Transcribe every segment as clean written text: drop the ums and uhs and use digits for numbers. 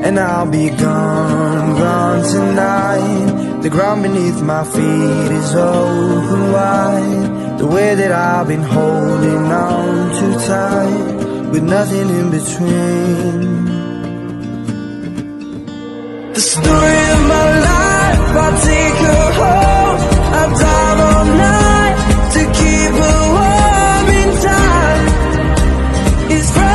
and I'll be gone, gone tonight. The ground beneath my feet is open wide. The way that I've been holding on too tight, with nothing in between. The story of my life, I'll take her home. I'll dive all night to keep her warm in time. It's frozen.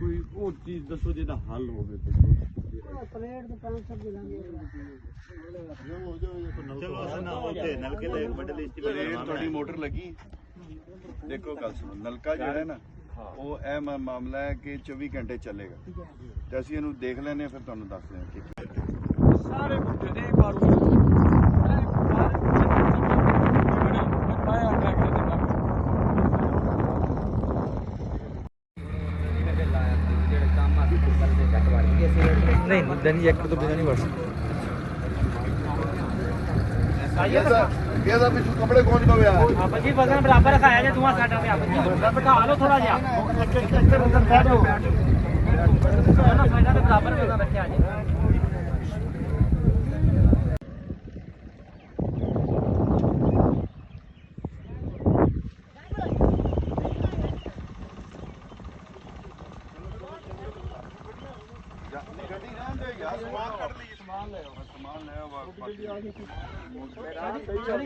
कोई वो चीज दसो जिहदा हल होवे plate तो 5 सब्जी लांगे चलो असना होते नलके दे एक बड़े लिस्ट प्लेट थोड़ी मोटर लगी देखो गल सुनो नलका जो है ना वो ए मामला है कि 24 घंटे चलेगा ते ਅਸੀਂ ਇਹਨੂੰ ਦੇਖ ਲੈਨੇ ਫਿਰ ਤੁਹਾਨੂੰ ਦੱਸ ਦਿਆਂ ਕਿ ਸਾਰੇ ਮੁੰਡੇ ਨੇ ਮਾਰੂ नहीं दिन एक तो बिना नहीं बढ़ सकता ये सब इस कपड़े कौन का गया आप जी वजन बराबर रखाया जे धुआं साडा पे आप जी बैठा लो थोड़ा जा वजन बैठ जाओ ना फायदा तो बराबर वजन रखया जी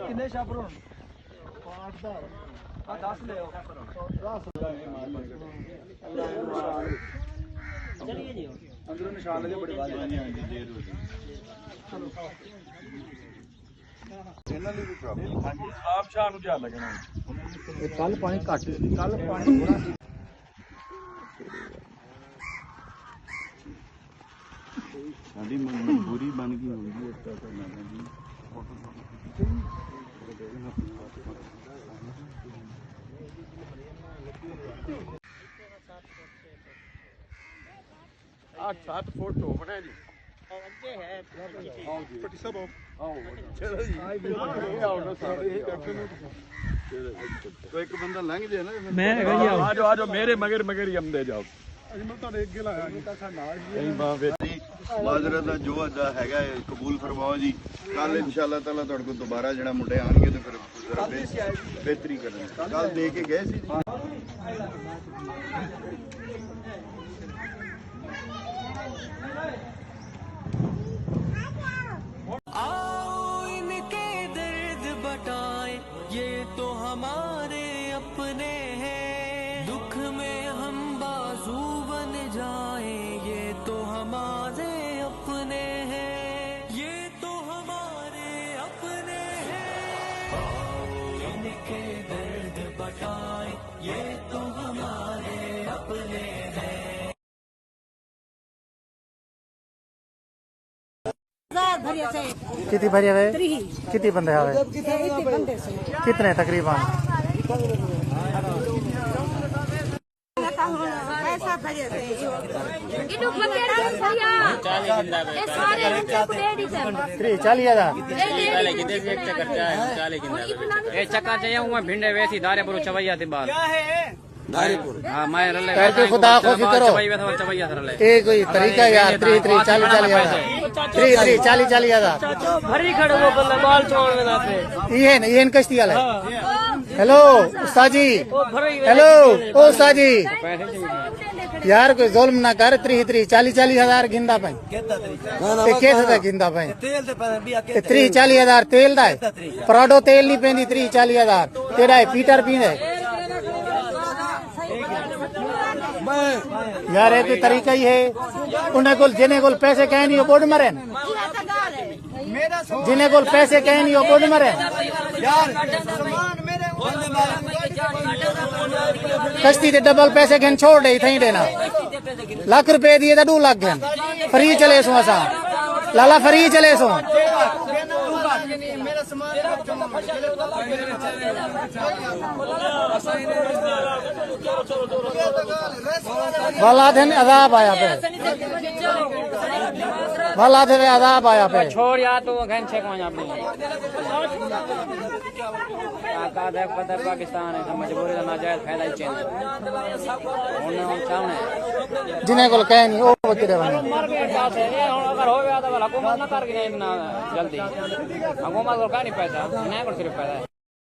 कितने शापर हो 10 ले आओ चलिए जी अंदरों निशान लगे बड़ी बात ਇਹਨਾਂ ਲਈ ਵੀ ਪ੍ਰੋਬਲਮ ਹਾਂਜੀ ਆਪ ਸ਼ਾਹ ਨੂੰ ਧਿਆਨ ਲੱਗਣਾ कल पानी घट कल पानी थोड़ा ਸਾਡੀ ਮਜਬੂਰੀ ਬਣ ਗਈ ਹੋਈ ਹੈ ਤਾਂ ਮੈਂ ਜੀ 8-7 फुट हो बने जी ਅੱਗੇ ਹੈ आओ जी पट्टी सब आओ चलो जी आओ ना सारे तो एक बंदा लंघ जाए ना मैं हैगा जी आ जाओ मेरे मगर ही हम दे जाओ ਅਸੀਂ ਮੈਂ ਤੁਹਾਡੇ ਅੱਗੇ ਲਾਇਆ ਜੀ ਤਾਂ ਨਾਲ ਹੀ ਬਾਬੇ ਜੀ ਮਾਜ਼ਰਤ ਦਾ ਜੋ ਅਦਾ ਹੈਗਾ ਕਬੂਲ ਫਰਮਾਓ ਜੀ ਕੱਲ ਇਨਸ਼ਾਅੱਲਾ ਤਾਲਾ ਤੁਹਾਡੇ ਕੋਲ ਦੁਬਾਰਾ ਜਿਹੜਾ ਮੁੰਡੇ ਆਣਗੇ ਤੇ ਫਿਰ ਜ਼ਰਾ ਬਿਹਤਰੀ ਕਰਾਂਗੇ ਕੱਲ ਦੇ ਕੇ ਗਏ ਸੀ आओ इनके दर्द बटाए, ये तो हमारे अपने हैं। दुख में हम बाजू बन जाए, ये तो हमारे अपने हैं, ये तो हमारे अपने हैं। आओ इनके दर्द बटाए, ये तो हमारे अपने हैं। कितनी भरी है कितनी बंदे है कितने तकरीबन चक्का चाहिए भिंडे वैसी दारे पर चवैया थी बाल हाँ मैं खुदा खुशी करो ये कोई तरीका यार 40 हजार भरी खड़े वो बंदा बाल छोड़ने जाते ये कश्ती वाला हेलो उस्ताद जी हेलो ओ उस्ताद जी यार कोई जुल्म ना कर 40 हजार गिंदा पाई गिंदा पाई 40 हजार तेल दा पराडो तेल नहीं पेंदी 40 हजार तेरा पीटर पींदे यार ये कोई तरीका ही है उन्हें को जिन्हें को पैसे कह नहीं बोर्ड मरे जिन्हें को पैसे कह नहीं बोर्ड मरे कश्ती ते डबल पैसे कहन छोड़ दे थी देना लाख रुपए दिए तो 2 लाख गहन फ्री चले सो असा लाला फ्री चले सो वाला दिन अदाब आया पे वाला दिन अदाब आया पे छोड़ यार तू घन छे को अपनी का देख पता पाकिस्तान है मजबूरी का नाजायज फायदा ही चाहिए उन्हें सामने जिन्हें को कह नहीं वो किधर बने मर गए साथ है ये अगर हो गया तो हुकूमत ना कर के इतना जल्दी हुकूमत को का नहीं पैसा इन्हें को सिर्फ पैसा है।